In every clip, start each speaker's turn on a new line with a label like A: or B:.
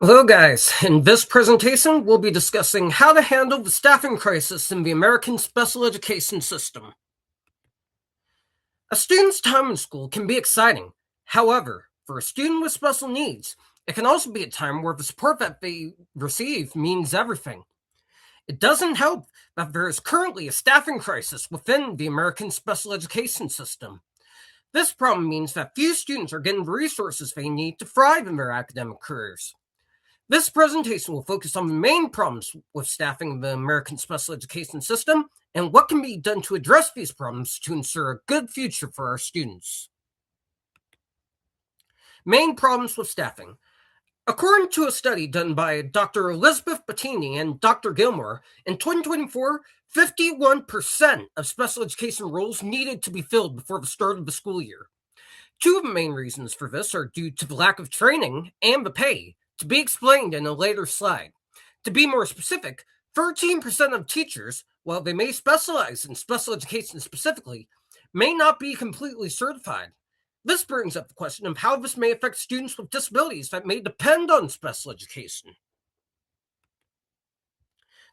A: Hello guys, in this presentation we'll be discussing how to handle the staffing crisis in the American special education system. A student's time in school can be exciting. However, for a student with special needs, it can also be a time where the support that they receive means everything. It doesn't help that there is currently a staffing crisis within the American special education system. This problem means that few students are getting the resources they need to thrive in their academic careers. This presentation will focus on the main problems with staffing in the American special education system and what can be done to address these problems to ensure a good future for our students. Main problems with staffing. According to a study done by Dr. Elizabeth Bettini and Dr. Gilmore, in 2024, 51% of special education roles needed to be filled before the start of the school year. Two of the main reasons for this are due to the lack of training and the pay, to be explained in a later slide. To be more specific, 13% of teachers, while they may specialize in special education specifically, may not be completely certified. This brings up the question of how this may affect students with disabilities that may depend on special education.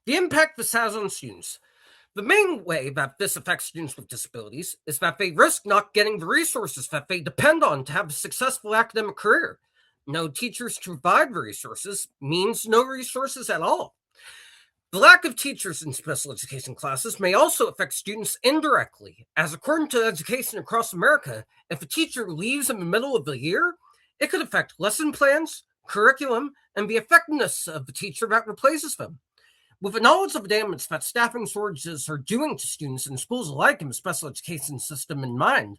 A: The impact this has on students. The main way that this affects students with disabilities is that they risk not getting the resources that they depend on to have a successful academic career. No teachers to provide the resources means no resources at all. The lack of teachers in special education classes may also affect students indirectly, as according to education across America, if a teacher leaves in the middle of the year, it could affect lesson plans, curriculum, and the effectiveness of the teacher that replaces them. With the knowledge of the damage that staffing shortages are doing to students in schools alike in the special education system in mind,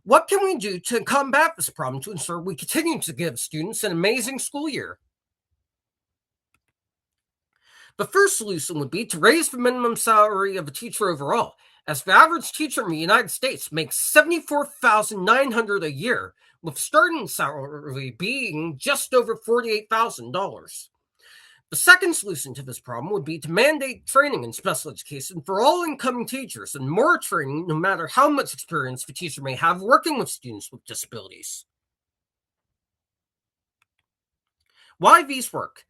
A: what can we do to combat this problem to ensure we continue to give students an amazing school year? The first solution would be to raise the minimum salary of a teacher overall, as the average teacher in the United States makes $74,900 a year, with starting salary being just over $48,000. The second solution to this problem would be to mandate training in special education for all incoming teachers and more training no matter how much experience the teacher may have working with students with disabilities. Why these work?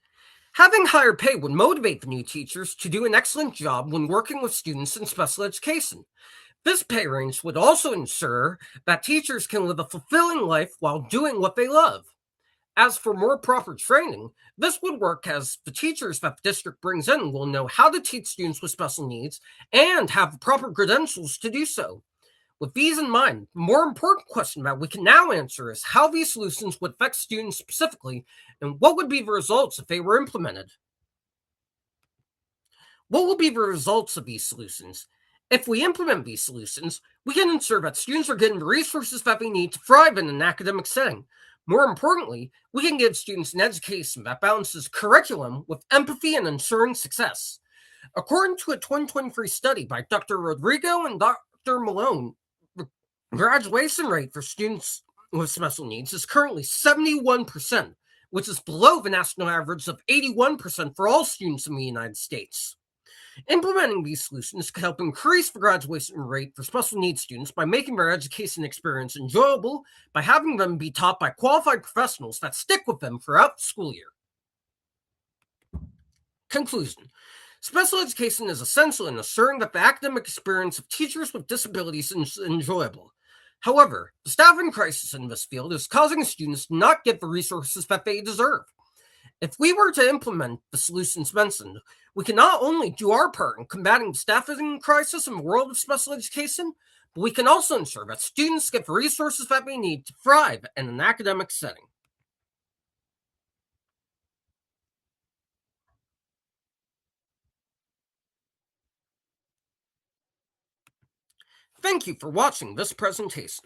A: Having higher pay would motivate the new teachers to do an excellent job when working with students in special education. This pay range would also ensure that teachers can live a fulfilling life while doing what they love. As for more proper training, this would work as the teachers that the district brings in will know how to teach students with special needs and have the proper credentials to do so. With these in mind, the more important question that we can now answer is how these solutions would affect students specifically and what would be the results if they were implemented. What will be the results of these solutions? If we implement these solutions, we can ensure that students are getting the resources that they need to thrive in an academic setting. More importantly, we can give students an education that balances curriculum with empathy and ensuring success. According to a 2023 study by Dr. Rodrigo and Dr. Malone, the graduation rate for students with special needs is currently 71%, which is below the national average of 81% for all students in the United States. Implementing these solutions could help increase the graduation rate for special needs students by making their education experience enjoyable, by having them be taught by qualified professionals that stick with them throughout the school year. Conclusion. Special education is essential in assuring that the academic experience of teachers with disabilities is enjoyable. However, the staffing crisis in this field is causing students to not get the resources that they deserve. If we were to implement the solutions mentioned, we can not only do our part in combating the staffing crisis in the world of special education, but we can also ensure that students get the resources that they need to thrive in an academic setting. Thank you for watching this presentation.